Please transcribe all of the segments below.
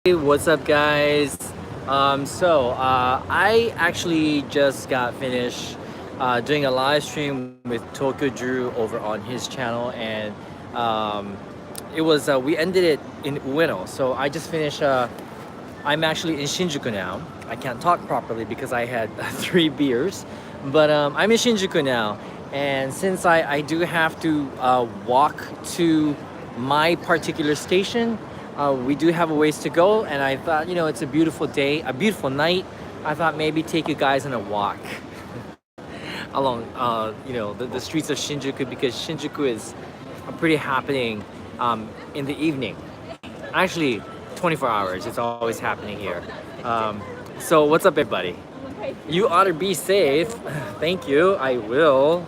Hey, what's up, guys? I actually just got finished doing a live stream with Tokyo Drew over on his channel, and um, it was we ended it in Ueno. So I just finished. I'm actually in Shinjuku now. I can't talk properly because I had 3 beers, but I'm in Shinjuku now, and since I do have to walk to my particular station, we do have a ways to go, and I thought, it's a beautiful day, a beautiful night. I thought maybe take you guys on a walk along, the streets of Shinjuku, because Shinjuku is pretty happening in the evening. Actually, 24 hours. It's always happening here. So what's up, everybody? You ought to be safe. Thank you. I will.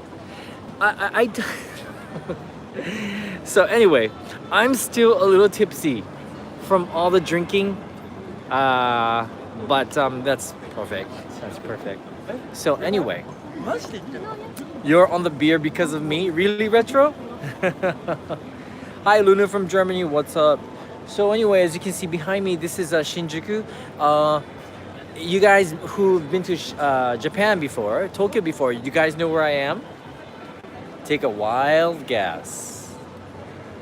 So anyway, I'm still a little tipsy from all the drinking, but that's perfect. That's perfect. So anyway, you're on the beer because of me? Really, Retro? Hi, Luna from Germany. What's up? So anyway, as you can see behind me, this is Shinjuku. You guys who've been to Japan before, Tokyo before, you guys know where I am? Take a wild guess.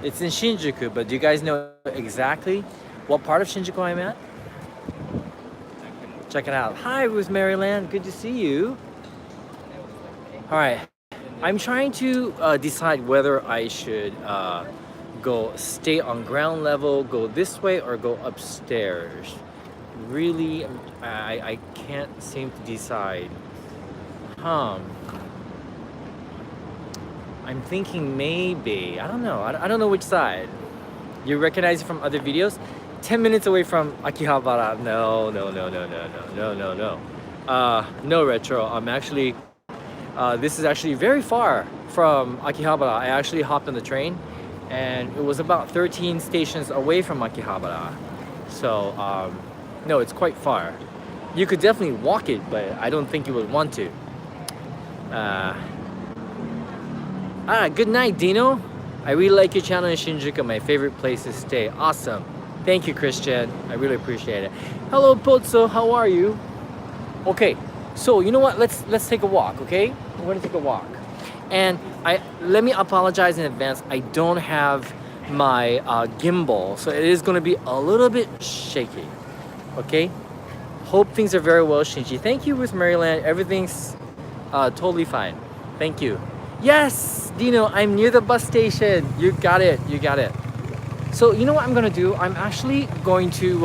It's in Shinjuku, but do you guys know exactly what part of Shinjuku I'm at? Check it out. Hi, Ruth Maryland. Good to see you. All right. I'm trying to decide whether I should go stay on ground level, go this way, or go upstairs. Really, I can't seem to decide. I'm thinking maybe, I don't know. I don't know which side. You recognize it from other videos? 10 minutes away from Akihabara. No. No, Retro. I'm actually, this is actually very far from Akihabara. I actually hopped on the train, and it was about 13 stations away from Akihabara. So, no, it's quite far. You could definitely walk it, but I don't think you would want to. Good night, Dino. I really like your channel in Shinjuku, my favorite place to stay. Awesome. Thank you, Christian. I really appreciate it. Hello, Pozzo. How are you? Okay, so you know what? Let's take a walk, okay? We're gonna take a walk. And let me apologize in advance. I don't have my gimbal, so it is gonna be a little bit shaky, okay? Hope things are very well, Shinji. Thank you, with Maryland. Everything's totally fine. Thank you. Yes, Dino, I'm near the bus station. You got it. So you know what I'm gonna do? I'm actually going to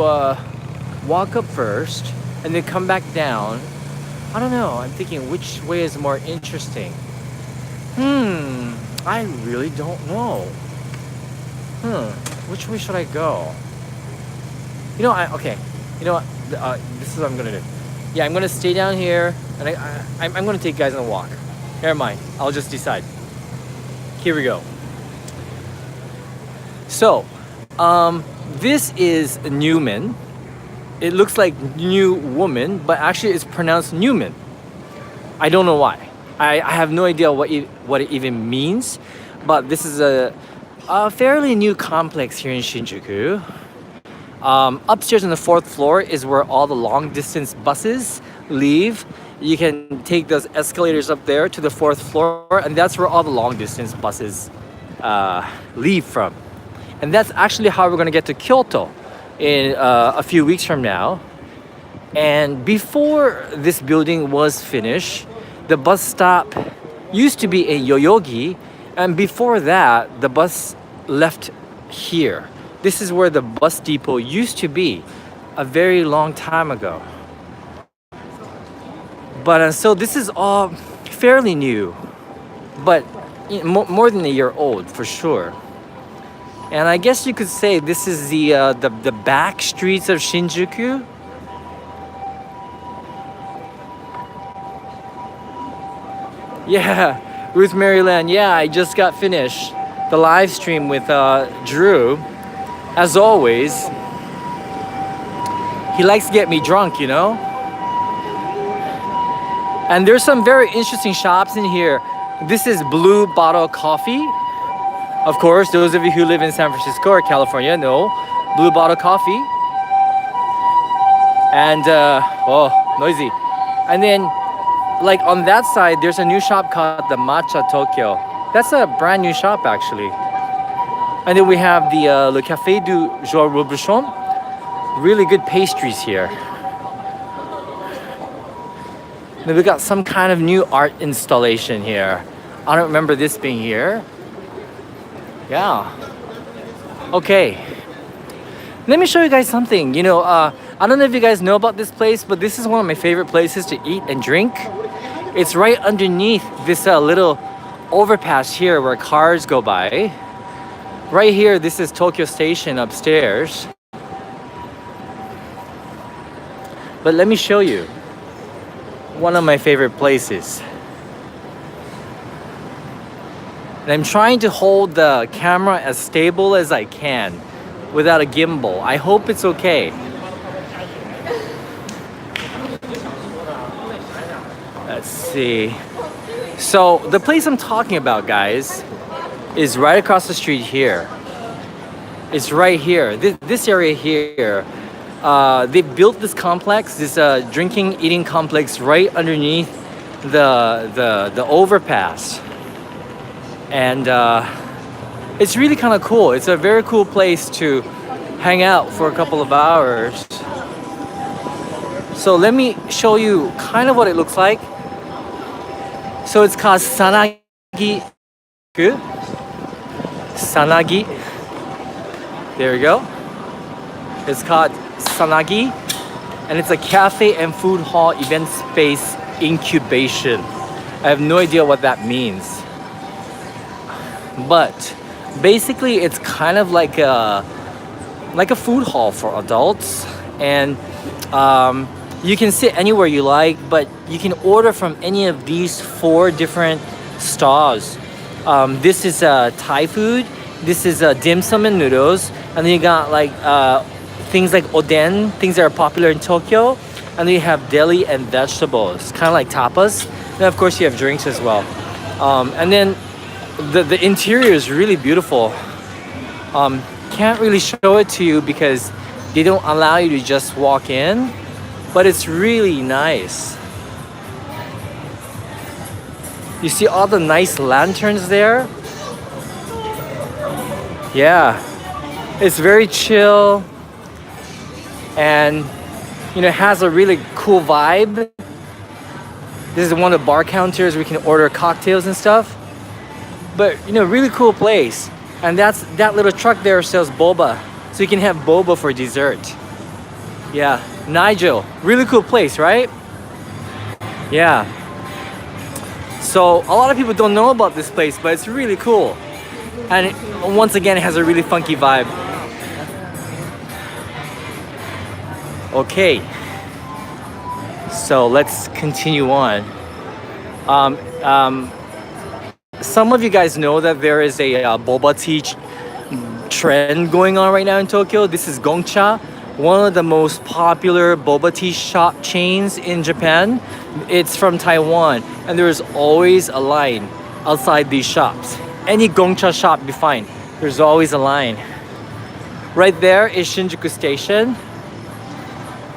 walk up first and then come back down. I don't know. I'm thinking which way is more interesting. I really don't know. Which way should I go? Okay. You know what? This is what I'm gonna do. Yeah, I'm gonna stay down here, and I'm gonna take you guys on a walk. Never mind. I'll just decide. Here we go. So, this is Newman. It looks like New Woman, but actually it's pronounced Newman. I don't know why. I have no idea what it even means, but this is a fairly new complex here in Shinjuku. Upstairs on the 4th floor is where all the long distance buses leave. You can take those escalators up there to the 4th floor, and that's where all the long distance buses leave from. And that's actually how we're gonna get to Kyoto in a few weeks from now. And before this building was finished, the bus stop used to be a Yoyogi, and before that, the bus left here. This is where the bus depot used to be a very long time ago. But so this is all fairly new, but more than a year old for sure. And I guess you could say this is the back streets of Shinjuku. Yeah, Ruth Maryland. Yeah, I just got finished the live stream with Drew. As always, he likes to get me drunk, you know? And there's some very interesting shops in here. This is Blue Bottle Coffee. Of course, those of you who live in San Francisco or California know Blue Bottle Coffee. And oh, noisy. And then, like on that side, there's a new shop called the Matcha Tokyo. That's a brand new shop actually. And then we have the Le Café du Jour Robuchon. Really good pastries here. Then we got some kind of new art installation here. I don't remember this being here. Yeah. Okay. Let me show you guys something. You know, I don't know if you guys know about this place, but this is one of my favorite places to eat and drink. It's right underneath this little overpass here where cars go by. Right here, this is Tokyo Station upstairs. But let me show you one of my favorite places. And I'm trying to hold the camera as stable as I can without a gimbal. I hope it's okay. Let's see. So the place I'm talking about, guys, is right across the street here. It's right here. This area here. They built this complex, this drinking, eating complex right underneath the overpass. And it's really kind of cool. It's a very cool place to hang out for a couple of hours. So let me show you kind of what it looks like. So it's called Sanagi. Sanagi. There we go. It's called Sanagi, and it's a cafe and food hall event space incubation. I have no idea what that means. But basically it's kind of like a food hall for adults, and you can sit anywhere you like, but you can order from any of these 4 different stalls. This is Thai food, this is dim sum and noodles, and then you got like things like oden, things that are popular in Tokyo, and then you have deli and vegetables, kind of like tapas. And of course you have drinks as well. And then the interior is really beautiful. Can't really show it to you because they don't allow you to just walk in, but it's really nice. You see all the nice lanterns there? Yeah, it's very chill, and you know, it has a really cool vibe. This is one of the bar counters. We can order cocktails and stuff. But you know, really cool place. And that little truck there sells boba, so you can have boba for dessert. Yeah, Nigel, really cool place, right? Yeah. So a lot of people don't know about this place, but it's really cool. And once again, it has a really funky vibe. Okay, so let's continue on. Some of you guys know that there is a boba tea trend going on right now in Tokyo. This is Gongcha, one of the most popular boba tea shop chains in Japan. It's from Taiwan, and there's always a line outside these shops. Any Gongcha shop you find, there's always a line. Right there is Shinjuku Station.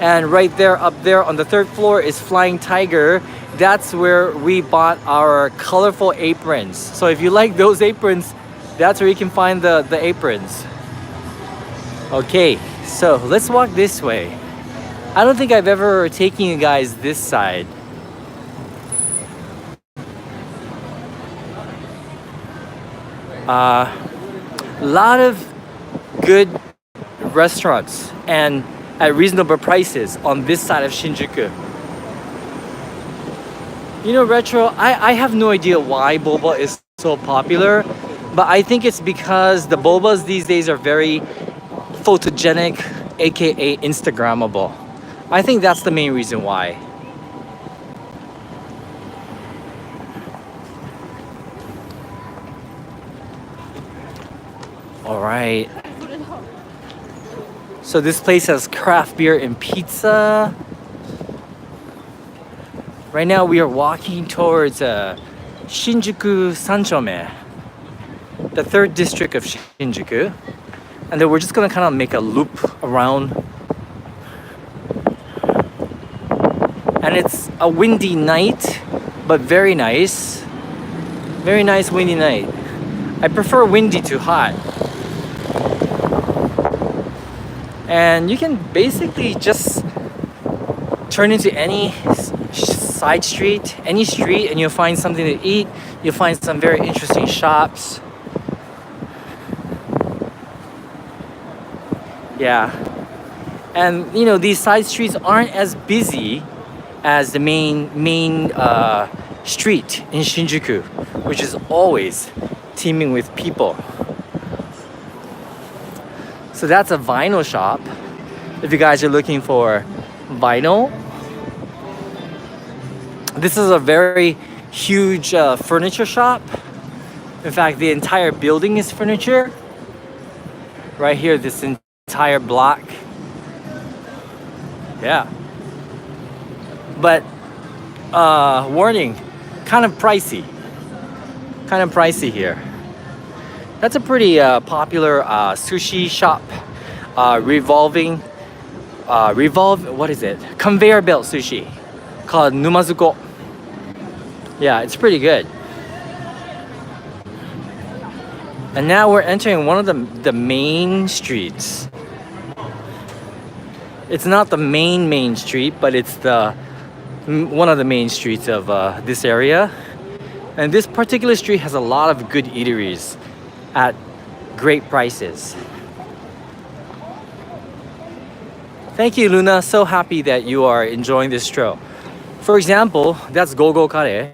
And right there, up there on the 3rd floor is Flying Tiger. That's where we bought our colorful aprons. So if you like those aprons, that's where you can find the aprons. Okay, so let's walk this way. I don't think I've ever taken you guys this side. A lot of good restaurants and at reasonable prices on this side of Shinjuku. You know, Retro, I have no idea why boba is so popular, but I think it's because the bobas these days are very photogenic, aka Instagrammable. I think that's the main reason why. All right. So this place has craft beer and pizza. Right now we are walking towards Shinjuku Sanchome, the 3rd district of Shinjuku. And then we're just gonna kind of make a loop around. and it's a windy night, but very nice. Very nice windy night. I prefer windy to hot. And you can basically just turn into any side street, any street, and you'll find something to eat. You'll find some very interesting shops. Yeah. And you know, these side streets aren't as busy as the main street in Shinjuku, which is always teeming with people. So that's a vinyl shop. If you guys are looking for vinyl, this is a very huge furniture shop. In fact, the entire building is furniture. Right here, this entire block. Yeah. But warning, kind of pricey. Kind of pricey here. That's a pretty popular sushi shop. What is it? Conveyor belt sushi called Numazuko. Yeah, it's pretty good. And now we're entering one of the main streets. It's not the main street, but it's one of the main streets of this area. And this particular street has a lot of good eateries at great prices. Thank you, Luna. So happy that you are enjoying this stroll. For example, that's Gogo Kare.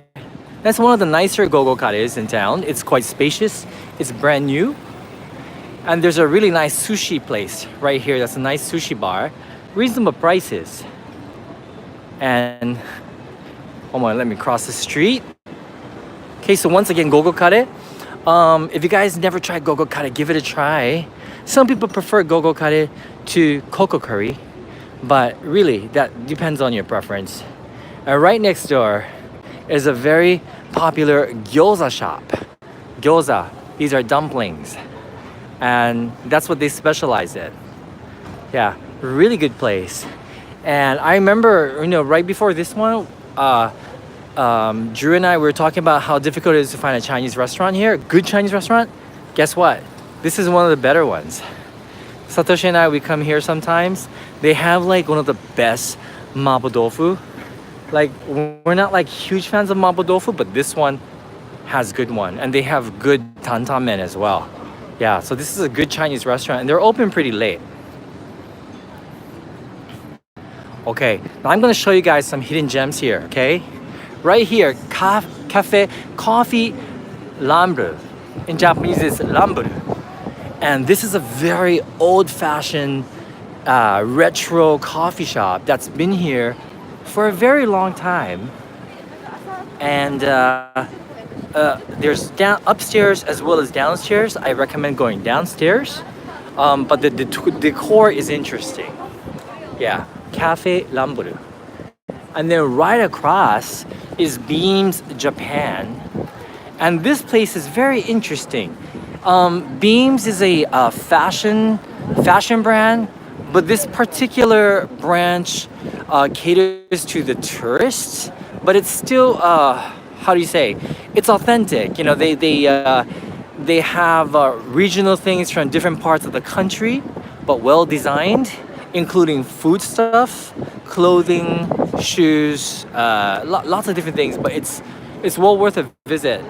That's one of the nicer Gogo Kares in town. It's quite spacious. It's brand new. And there's a really nice sushi place right here. That's a nice sushi bar. Reasonable prices. And let me cross the street. Okay, so once again, Gogo Kare. If you guys never tried Gogo Kare, give it a try. Some people prefer Gogo Kare to Coco Curry, but really that depends on your preference. And right next door is a very popular gyoza shop. Gyoza, these are dumplings, and that's what they specialize in. Yeah, really good place. And I remember, right before this one, Drew and I were talking about how difficult it is to find a Chinese restaurant here, good Chinese restaurant. Guess what? This is one of the better ones. Satoshi and I, we come here sometimes. They have like one of the best mapo tofu. Like, we're not like huge fans of mapo tofu, but this one has good one. And they have good tantan men as well. Yeah, so this is a good Chinese restaurant, and they're open pretty late. Okay, now I'm gonna show you guys some hidden gems here, okay? Right here, cafe, coffee, lambru. In Japanese, it's lambru. And this is a very old-fashioned, retro coffee shop that's been here for a very long time. And there's upstairs as well as downstairs. I recommend going downstairs, but the decor is interesting. Yeah, Cafe Lamburu. And then right across is Beams Japan. And this place is very interesting. Beams is a fashion brand, but this particular branch caters to the tourists. But it's still, how do you say? It's authentic. You know, they have regional things from different parts of the country, but well designed, including food stuff, clothing, shoes, lots of different things. But it's well worth a visit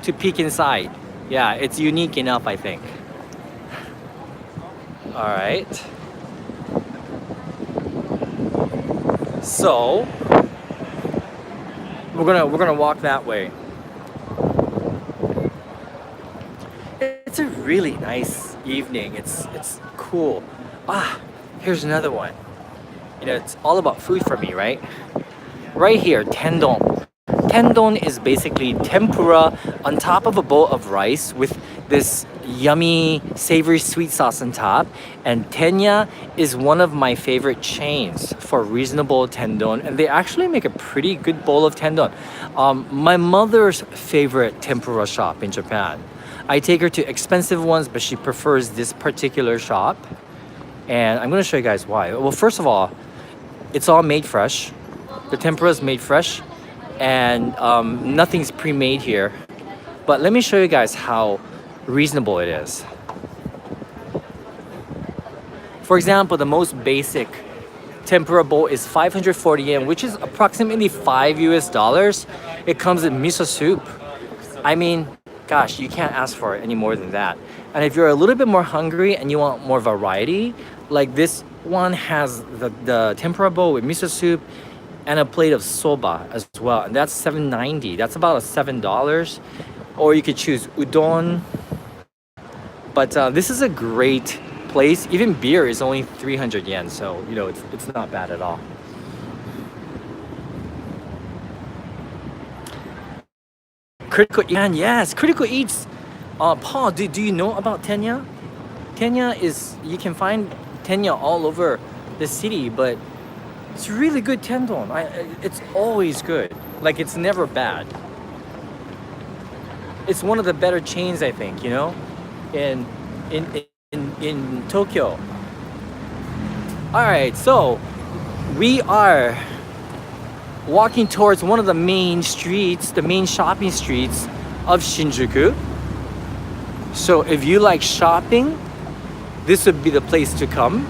to peek inside. Yeah, it's unique enough, I think. All right. So we're gonna walk that way. It's a really nice evening. It's cool. Here's another one. You know, it's all about food for me, right? Right here, tendon. Tendon is basically tempura on top of a bowl of rice with this yummy savory sweet sauce on top. And Tenya is one of my favorite chains for reasonable tendon, and they actually make a pretty good bowl of tendon. My mother's favorite tempura shop in Japan. I take her to expensive ones, but she prefers this particular shop. And I'm gonna show you guys why. Well, first of all, it's all made fresh. The tempura is made fresh, and nothing's pre-made here. But let me show you guys how reasonable it is. For example, the most basic tempura bowl is 540 yen, which is approximately 5 US dollars. It comes in miso soup. I mean, gosh, you can't ask for it any more than that. And if you're a little bit more hungry and you want more variety, like this one has the tempura bowl with miso soup and a plate of soba as well. And that's $7.90. That's about a $7. Or you could choose udon. But this is a great place. Even beer is only 300 yen, so you know it's not bad at all. Critical Eats, yes, Critical Eats. Paul, do you know about Tenya? Tenya is, you can find Tenya all over the city, but it's really good tendon. It's always good. Like, it's never bad. It's one of the better chains, I think, you know, in Tokyo. All right, so we are walking towards one of the main streets, the main shopping streets of Shinjuku. So if you like shopping, this would be the place to come.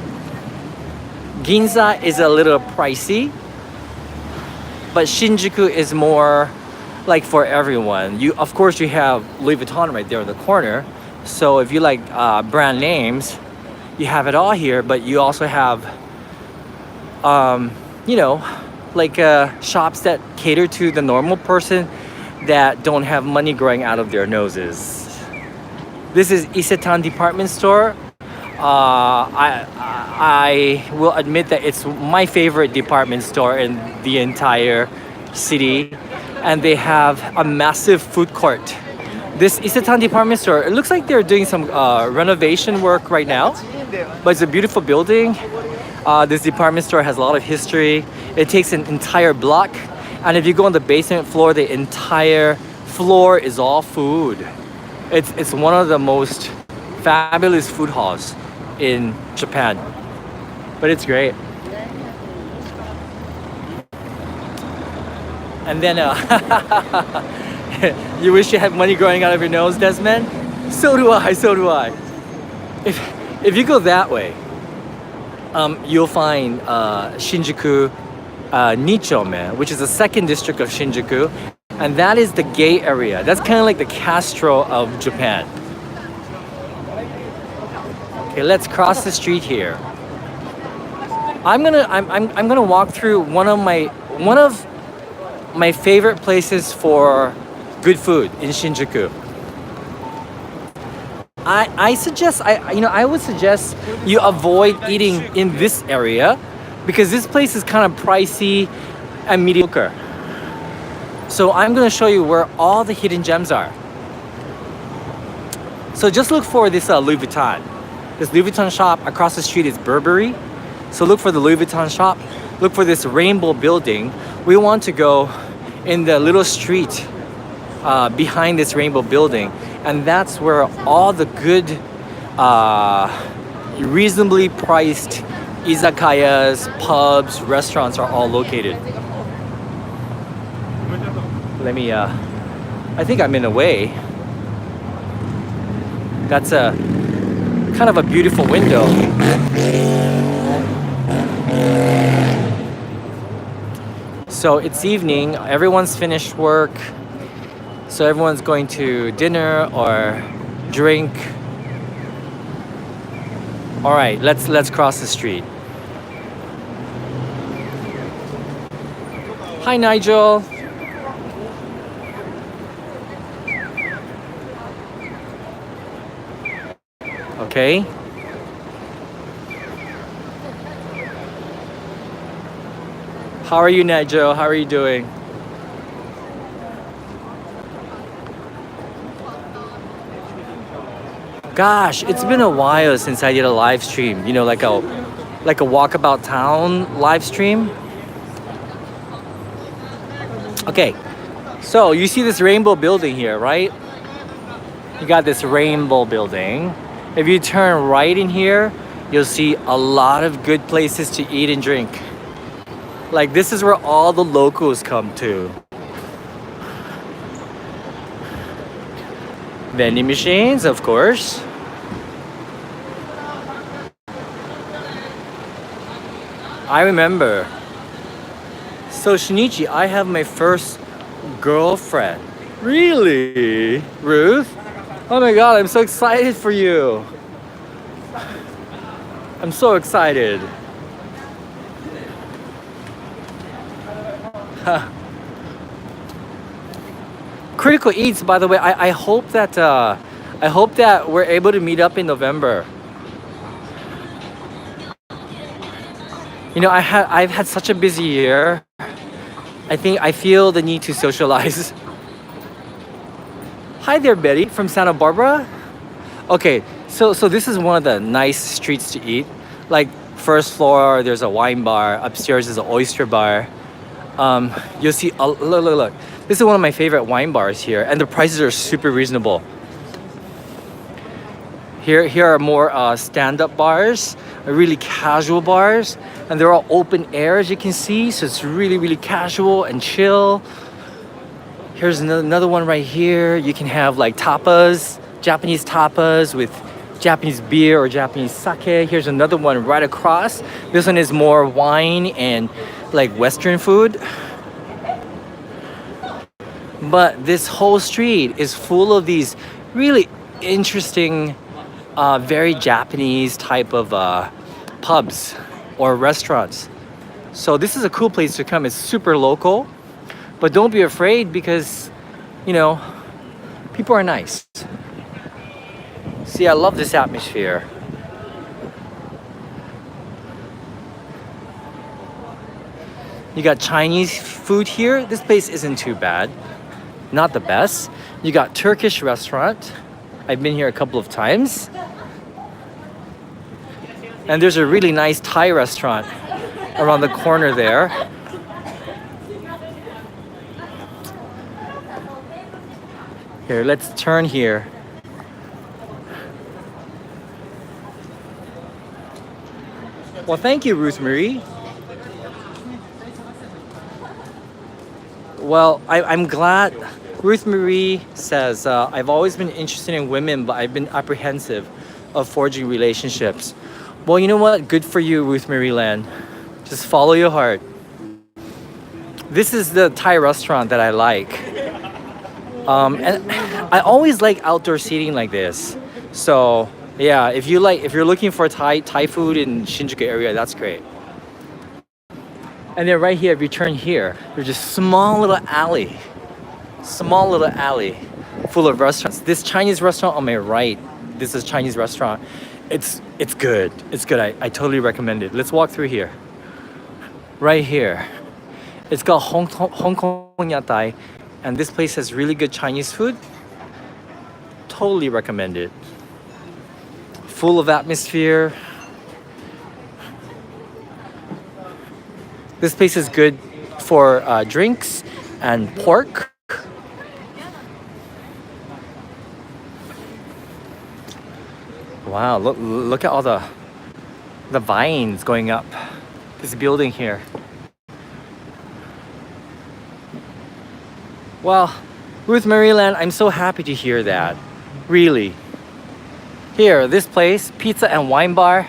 Ginza is a little pricey, but Shinjuku is more like for everyone. Of course you have Louis Vuitton right there in the corner. So if you like brand names, you have it all here, but you also have, you know, like shops that cater to the normal person that don't have money growing out of their noses. This is Isetan department store. I will admit that it's my favorite department store in the entire city, and they have a massive food court. This Isetan department store, it looks like they're doing some renovation work right now, but it's a beautiful building. This department store has a lot of history. It takes an entire block, and if you go on the basement floor, the entire floor is all food. It's one of the most fabulous food halls in Japan, but it's great. And then you wish you had money growing out of your nose, Desmond? So do I, so do I. If you go that way, you'll find Shinjuku Nichome, which is the second district of Shinjuku, and that is the gay area. That's kind of like the Castro of Japan. Okay, let's cross the street here. I'm gonna walk through one of my favorite places for good food in Shinjuku. I would suggest you avoid eating in this area because this place is kind of pricey and mediocre. So I'm going to show you where all the hidden gems are. So just look for this Louis Vuitton. This Louis Vuitton shop across the street is Burberry. So look for the Louis Vuitton shop. Look for this rainbow building. We want to go in the little street behind this rainbow building, and that's where all the good, reasonably priced izakayas, pubs, restaurants are all located. Let me, I think I'm in a way. That's a kind of a beautiful window. So it's evening, everyone's finished work. So everyone's going to dinner or drink. All right, let's cross the street. Hi, Nigel. Okay. How are you, Nigel? How are you doing? Gosh, it's been a while since I did a live stream. You know, like a walkabout town live stream. Okay, so you see this rainbow building here, right? You got this rainbow building. If you turn right in here, you'll see a lot of good places to eat and drink. Like this is where all the locals come to. Vending machines, of course. I remember. So Shinichi, I have my first girlfriend. Really? Ruth? Oh my god, I'm so excited for you. I'm so excited. Critical Eats, by the way, I hope that we're able to meet up in November. You know, I've had such a busy year. I feel the need to socialize. Hi there, Betty from Santa Barbara. Okay, so this is one of the nice streets to eat. Like first floor, there's a wine bar. Upstairs is an oyster bar. You'll see. Look. This is one of my favorite wine bars here, and the prices are super reasonable. Here are more stand-up bars, really casual bars, and they're all open air as you can see. So it's really casual and chill. Here's another one right here. You can have like tapas, Japanese tapas with Japanese beer or Japanese sake. Here's another one right across. This one is more wine and like Western food. But this whole street is full of these really interesting, very Japanese type of pubs or restaurants. So this is a cool place to come. It's super local, but don't be afraid because, you know, people are nice. See, I love this atmosphere. You got Chinese food here. This place isn't too bad. Not the best. You got Turkish restaurant. I've been here a couple of times. And there's a really nice Thai restaurant around the corner there. Here, let's turn here. Well, thank you, Ruth Marie. Well, I'm glad. Ruth Marie says, I've always been interested in women, but I've been apprehensive of forging relationships. Well, you know what? Good for you, Ruth Marie Land. Just follow your heart. This is the Thai restaurant that I like. And I always like outdoor seating like this. So yeah, if you're looking for Thai food in Shinjuku area, that's great. And then right here, if you turn here, there's just small little alley full of restaurants. This Chinese restaurant on my right, this is a Chinese restaurant. It's good. It's good. I totally recommend it. Let's walk through here. Right here. It's called Hong Kong Yatai, and this place has really good Chinese food. Totally recommend it. Full of atmosphere. This place is good for drinks and pork. Wow, look at all the vines going up this building here. Well, Ruth Maryland, I'm so happy to hear that. Really. Here, this place, pizza and wine bar.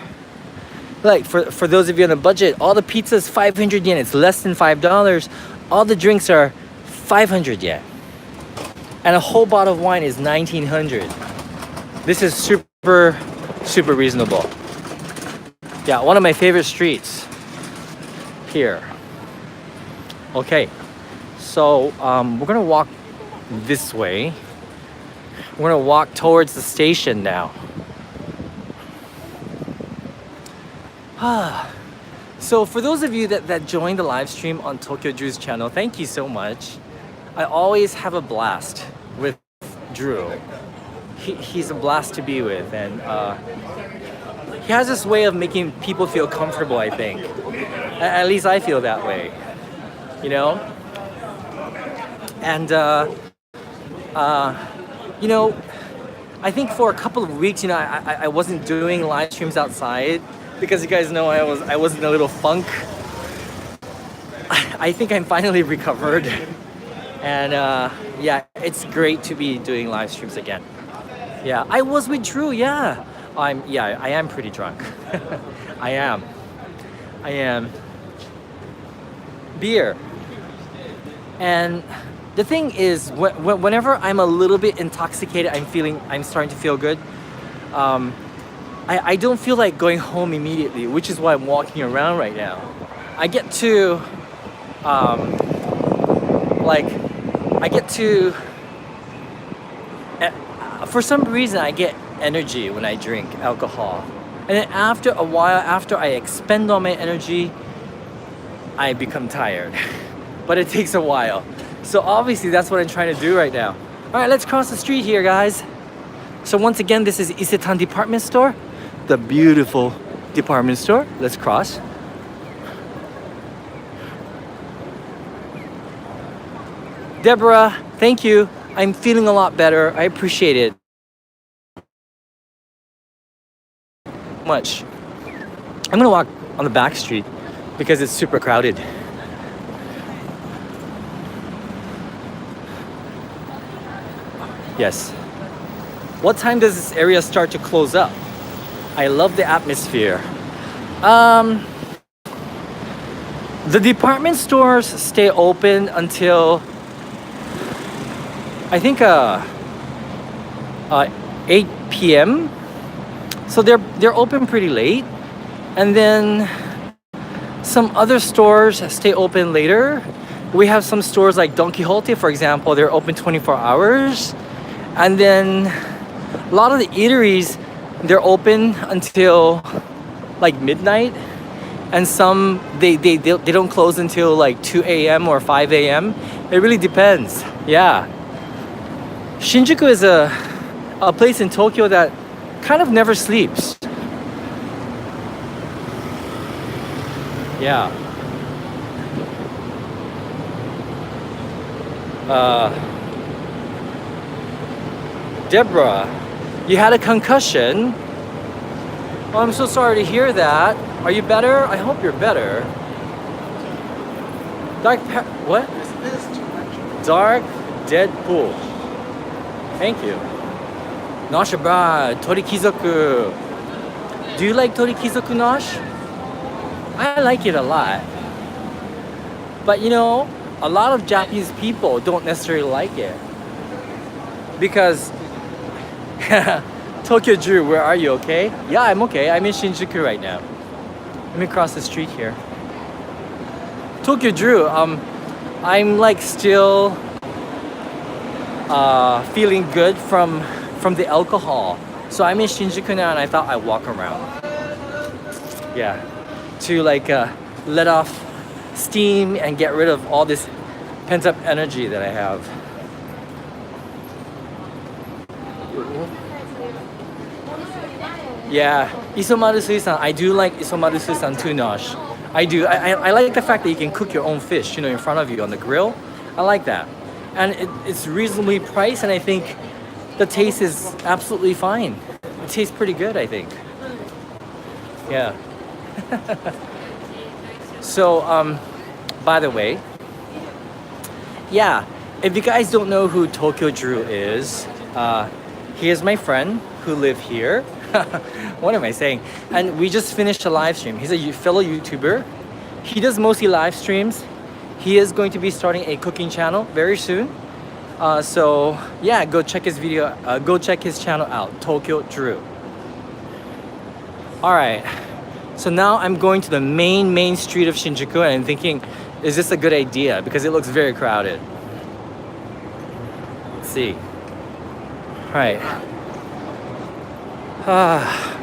Like for those of you on a budget, all the pizza is 500 yen. It's less than $5. All the drinks are 500 yen. And a whole bottle of wine is 1900. This is super reasonable. Yeah, one of my favorite streets here. Okay, so we're gonna walk this way. We're gonna walk towards the station now. So for those of you that joined the live stream on Tokyo Drew's channel, thank you so much. I always have a blast with Drew. He's a blast to be with, and he has this way of making people feel comfortable, I think. At least I feel that way, you know? And, you know, I think for a couple of weeks, you know, I wasn't doing live streams outside because you guys know I was in a little funk. I think I'm finally recovered. And yeah, it's great to be doing live streams again. Yeah, I was with Drew. Yeah, I am pretty drunk. I am. I am. Beer. And the thing is, whenever I'm a little bit intoxicated, I'm starting to feel good. I don't feel like going home immediately, which is why I'm walking around right now. I get to, like, I get to, for some reason, I get energy when I drink alcohol. And then after a while, after I expend all my energy, I become tired. But it takes a while. So obviously that's what I'm trying to do right now. All right, let's cross the street here, guys. So once again, this is Isetan Department Store. The beautiful department store. Let's cross. Deborah, thank you. I'm feeling a lot better. I appreciate it much. I'm gonna walk on the back street because it's super crowded. Yes. What time does this area start to close up? I love the atmosphere. The department stores stay open until I think 8 p.m. So they're open pretty late, and then some other stores stay open later. We have some stores like Don Quixote, for example. They're open 24 hours, and then a lot of the eateries, they're open until like midnight, and some they don't close until like 2 a.m. or 5 a.m. It really depends. Yeah. Shinjuku is a place in Tokyo that kind of never sleeps. Yeah. Deborah, you had a concussion. Oh, I'm so sorry to hear that. Are you better? I hope you're better. What? Dark Deadpool. Thank you. Nosh bra, Torikizoku. Do you like Torikizoku Nosh? I like it a lot. But you know, a lot of Japanese people don't necessarily like it. Because Tokyo Drew, where are you, okay? Yeah, I'm okay. I'm in Shinjuku right now. Let me cross the street here. Tokyo Drew, I'm like still feeling good from the alcohol. So I'm in Shinjuku now and I thought I'd walk around. Yeah. To like let off steam and get rid of all this pent up energy that I have. Yeah, Isomaru Suisan. I do like Isomaru Suisan too, Nosh. I do. I like the fact that you can cook your own fish, you know, in front of you on the grill. I like that. And it's reasonably priced, and I think the taste is absolutely fine. It tastes pretty good, I think. Yeah. So, by the way, yeah, if you guys don't know who Tokyo Drew is, he is my friend who live here. What am I saying? And we just finished a live stream. He's a fellow YouTuber. He does mostly live streams. He is going to be starting a cooking channel very soon. So yeah, go check his video. Go check his channel out, Tokyo Drew. All right. So now I'm going to the main street of Shinjuku, and I'm thinking, is this a good idea? Because it looks very crowded. Let's see. All right.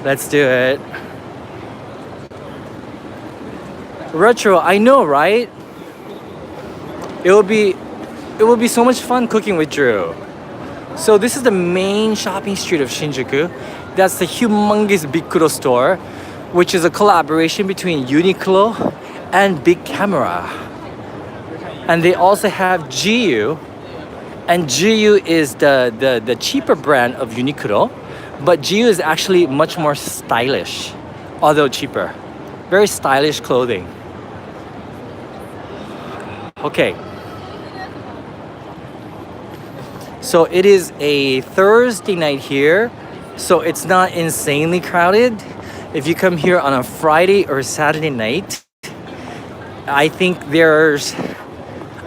Let's do it. Retro, I know, right? It will be so much fun cooking with Drew. So this is the main shopping street of Shinjuku. That's the humongous Bikuro store, which is a collaboration between Uniqlo and Big Camera. And they also have GU, and GU is the cheaper brand of Uniqlo, but GU is actually much more stylish, although cheaper. Very stylish clothing. Okay. So it is a Thursday night here, so it's not insanely crowded. If you come here on a Friday or Saturday night, I think there's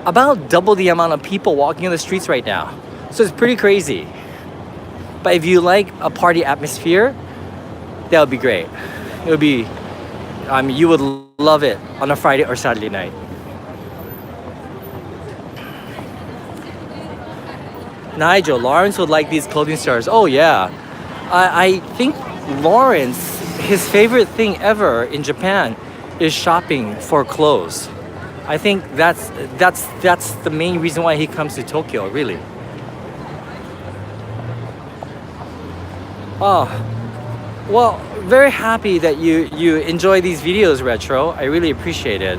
about double the amount of people walking on the streets right now. So it's pretty crazy. But if you like a party atmosphere, that would be great. It would be, you would love it on a Friday or Saturday night. Nigel, Lawrence would like these clothing stores. Oh yeah. I think Lawrence, his favorite thing ever in Japan is shopping for clothes. I think that's the main reason why he comes to Tokyo, really. Oh, well, very happy that you enjoy these videos, Retro. I really appreciate it.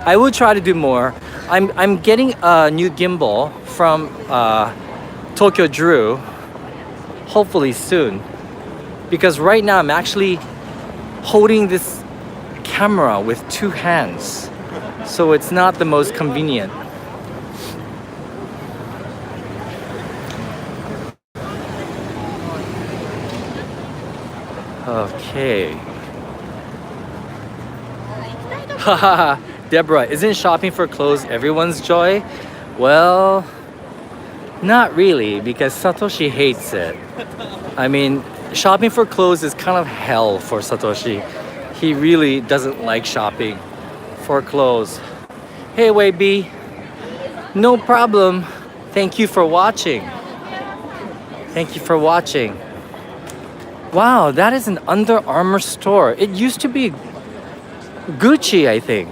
I will try to do more. I'm getting a new gimbal from Tokyo Drew, hopefully soon, because right now I'm actually holding this camera with two hands, so it's not the most convenient. Okay. Haha. Deborah, isn't shopping for clothes everyone's joy? Well, not really, because Satoshi hates it. I mean, shopping for clothes is kind of hell for Satoshi. He really doesn't like shopping for clothes. Hey, Weibi. No problem. Thank you for watching. Thank you for watching. Wow, that is an Under Armour store. It used to be Gucci, I think.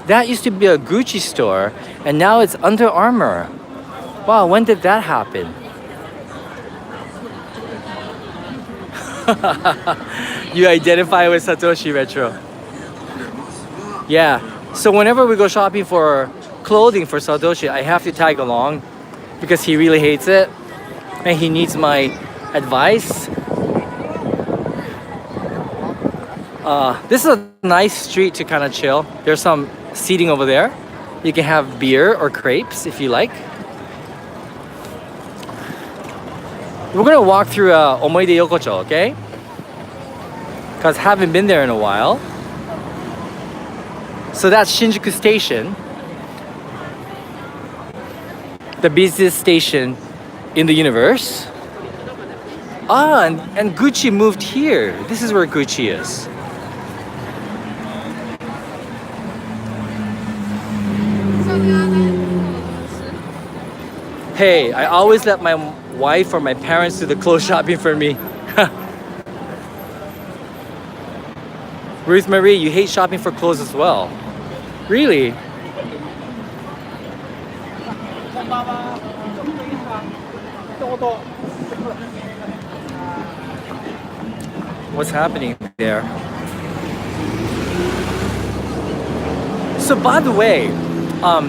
That used to be a Gucci store, and now it's Under Armour. Wow, when did that happen? You identify with Satoshi, Retro. Yeah, so whenever we go shopping for clothing for Satoshi, I have to tag along because he really hates it and he needs my advice. This is a nice street to kind of chill. There's some seating over there. You can have beer or crepes if you like. We're gonna walk through Omoide Yokocho, okay? Because haven't been there in a while. So that's Shinjuku Station, the busiest station in the universe. Ah, and Gucci moved here. This is where Gucci is. Hey, I always let my wife or my parents do the clothes shopping for me. Ruth Marie, you hate shopping for clothes as well. Really? What's happening there? So by the way,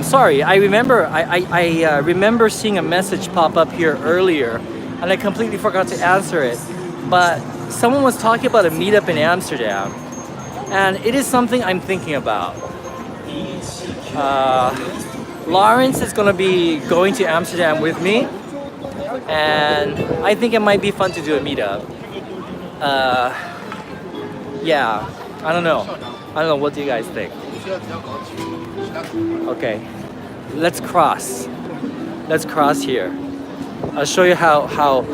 sorry, I remember seeing a message pop up here earlier and I completely forgot to answer it. But someone was talking about a meetup in Amsterdam, and it is something I'm thinking about. Lawrence is gonna be going to Amsterdam with me, and I think it might be fun to do a meetup. Yeah, I don't know. What do you guys think? Okay, let's cross. Let's cross here. I'll show you how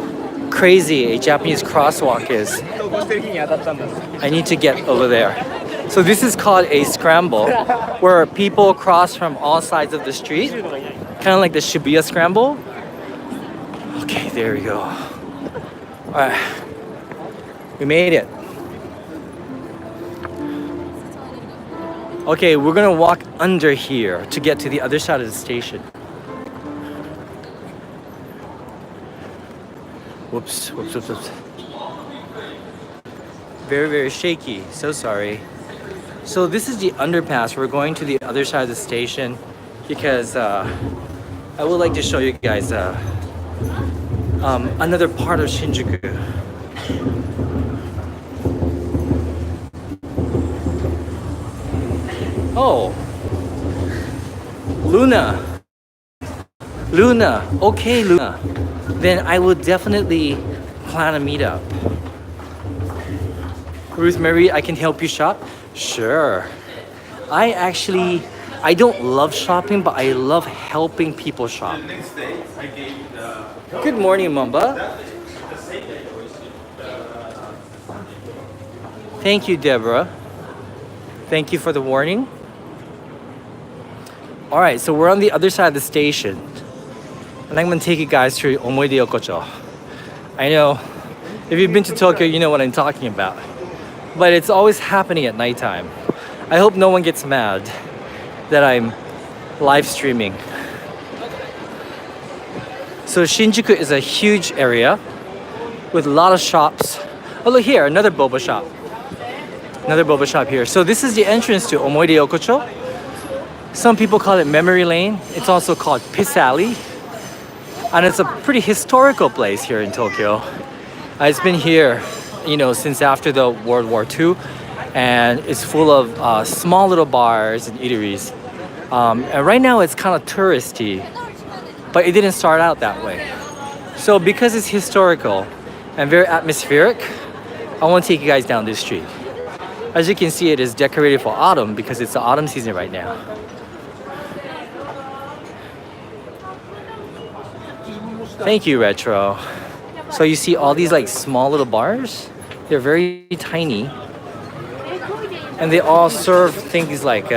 crazy a Japanese crosswalk is. I need to get over there. So this is called a scramble, where people cross from all sides of the street, kind of like the Shibuya scramble. Okay, there we go. All right, we made it. Okay, we're gonna walk under here to get to the other side of the station. Whoops. Very, very shaky, so sorry. So this is the underpass. We're going to the other side of the station because I would like to show you guys another part of Shinjuku. Oh, Luna. Luna. Okay, Luna. Then I will definitely plan a meetup. Ruth Marie, I can help you shop? Sure. I don't love shopping, but I love helping people shop. Good morning, Mamba. Thank you, Deborah. Thank you for the warning. All right, so we're on the other side of the station. And I'm gonna take you guys through Omoide Yokocho. I know, if you've been to Tokyo, you know what I'm talking about. But it's always happening at nighttime. I hope no one gets mad that I'm live streaming. So Shinjuku is a huge area with a lot of shops. Oh, look here, another boba shop. Another boba shop here. So this is the entrance to Omoide Yokocho. Some people call it Memory Lane. It's also called Piss Alley. And it's a pretty historical place here in Tokyo. It's been here, since after the World War II. And it's full of small little bars and eateries. And right now it's kind of touristy, but it didn't start out that way. So because it's historical and very atmospheric, I want to take you guys down this street. As you can see, it is decorated for autumn because it's the autumn season right now. Thank you, Retro. So you see all these like small little bars? They're very tiny. And they all serve things like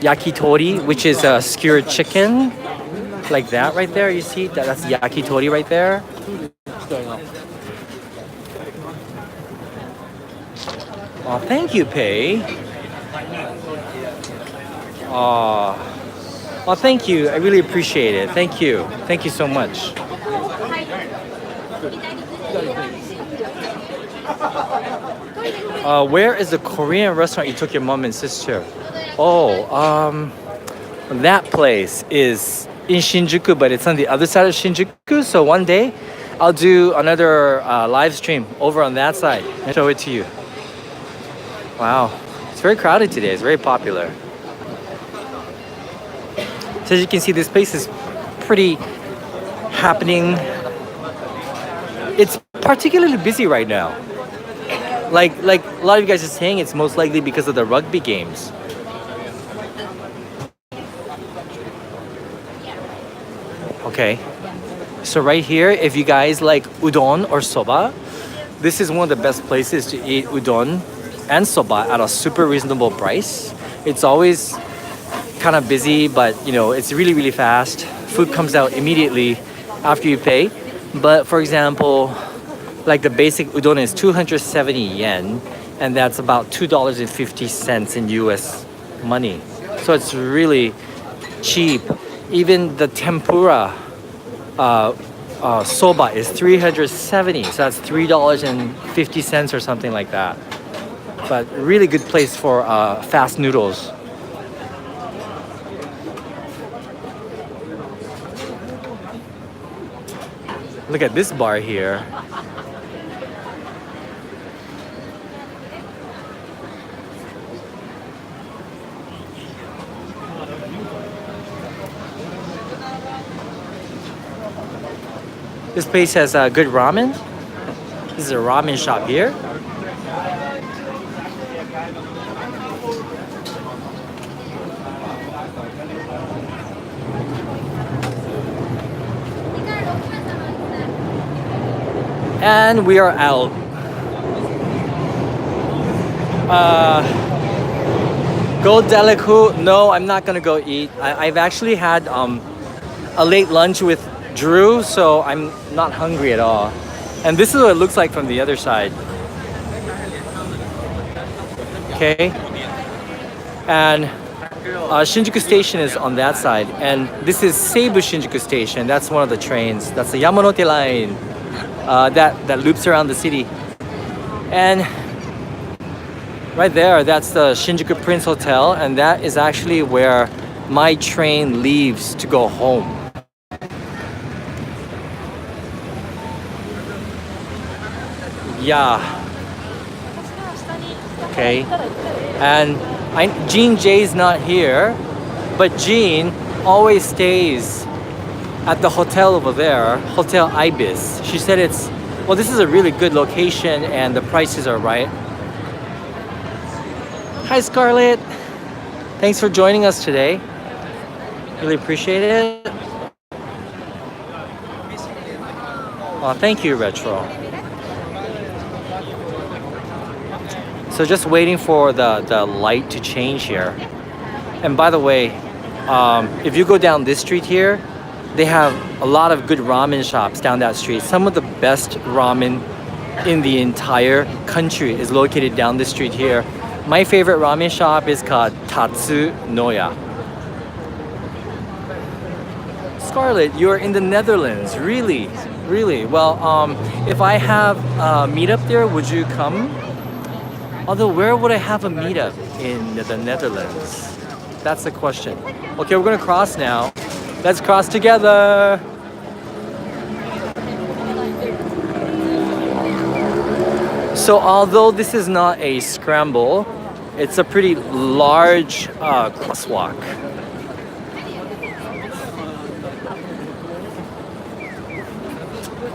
yakitori, which is skewered chicken. Like that right there, you see? That's yakitori right there. Oh, thank you, Pei. Oh, thank you. I really appreciate it. Thank you. Thank you so much. Where is the Korean restaurant you took your mom and sister? Oh, that place is in Shinjuku, but it's on the other side of Shinjuku. So one day, I'll do another live stream over on that side and show it to you. Wow, it's very crowded today. It's very popular. So as you can see, this place is pretty happening. It's particularly busy right now. Like a lot of you guys are saying, it's most likely because of the rugby games. Okay, so right here, if you guys like udon or soba, this is one of the best places to eat udon and soba at a super reasonable price. It's always kind of busy, but it's really, really fast. Food comes out immediately after you pay. But for example, like the basic udon is 270 yen, and that's about $2.50 in US money. So it's really cheap. Even the tempura soba is 370, so that's $3.50 or something like that. But really good place for fast noodles. Look at this bar here. This place has good ramen. This is a ramen shop here. And we are out. Go Deliku. No, I'm not gonna go eat. I've actually had a late lunch with Drew, so I'm not hungry at all. And this is what it looks like from the other side. Okay. And Shinjuku Station is on that side, and this is Seibu Shinjuku Station. That's one of the trains. That's the Yamanote line that loops around the city. And right there, that's the Shinjuku Prince Hotel, and that is actually where my train leaves to go home. Yeah. Okay. And Jean J's not here, but Jean always stays at the hotel over there, Hotel Ibis. She said well, this is a really good location and the prices are right. Hi, Scarlett. Thanks for joining us today. Really appreciate it. Oh, thank you, Retro. So just waiting for the light to change here. And by the way, if you go down this street here, they have a lot of good ramen shops down that street. Some of the best ramen in the entire country is located down this street here. My favorite ramen shop is called Tatsu Noya. Scarlett, you're in the Netherlands. Really? Really? Well, if I have a meetup there, would you come? Although, where would I have a meetup in the Netherlands? That's the question. Okay, we're gonna cross now. Let's cross together. So although this is not a scramble, it's a pretty large crosswalk.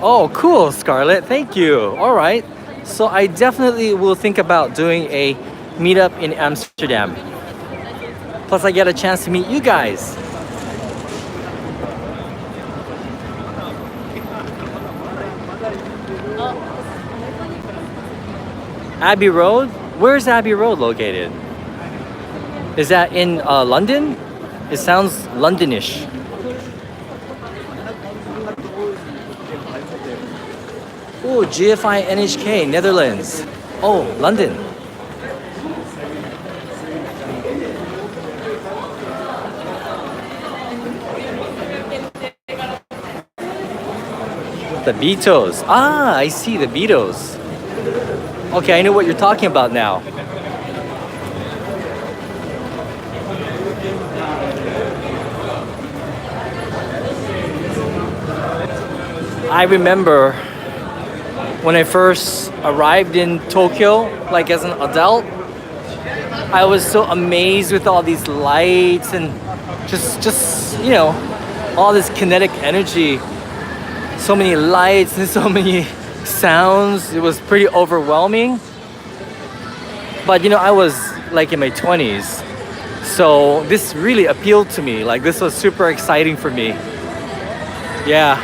Oh, cool, Scarlett. Thank you. All right. So I definitely will think about doing a meetup in Amsterdam. Plus I get a chance to meet you guys. Abbey Road? Where's Abbey Road located? Is that in London? It sounds Londonish. Oh, GFI NHK, Netherlands. Oh, London. The Beatles. Ah, I see the Beatles. Okay, I know what you're talking about now. I remember when I first arrived in Tokyo, like as an adult, I was so amazed with all these lights and just you know, all this kinetic energy. So many lights and so many sounds. It was pretty overwhelming. But you know, I was like in my 20s, so this really appealed to me. Like this was super exciting for me. Yeah.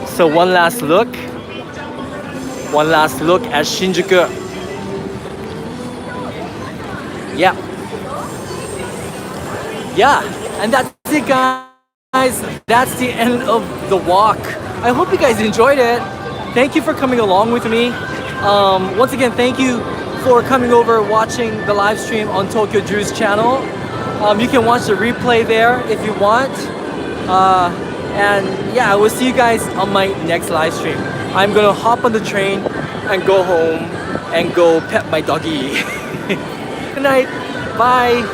So one last look at Shinjuku. Yeah. Yeah, and that's it, guys. That's the end of the walk. I hope you guys enjoyed it. Thank you for coming along with me. Once again, thank you for coming over, watching the live stream on Tokyo Drew's channel. You can watch the replay there if you want. And yeah, I will see you guys on my next live stream. I'm gonna hop on the train and go home and go pet my doggy. Good night. Bye.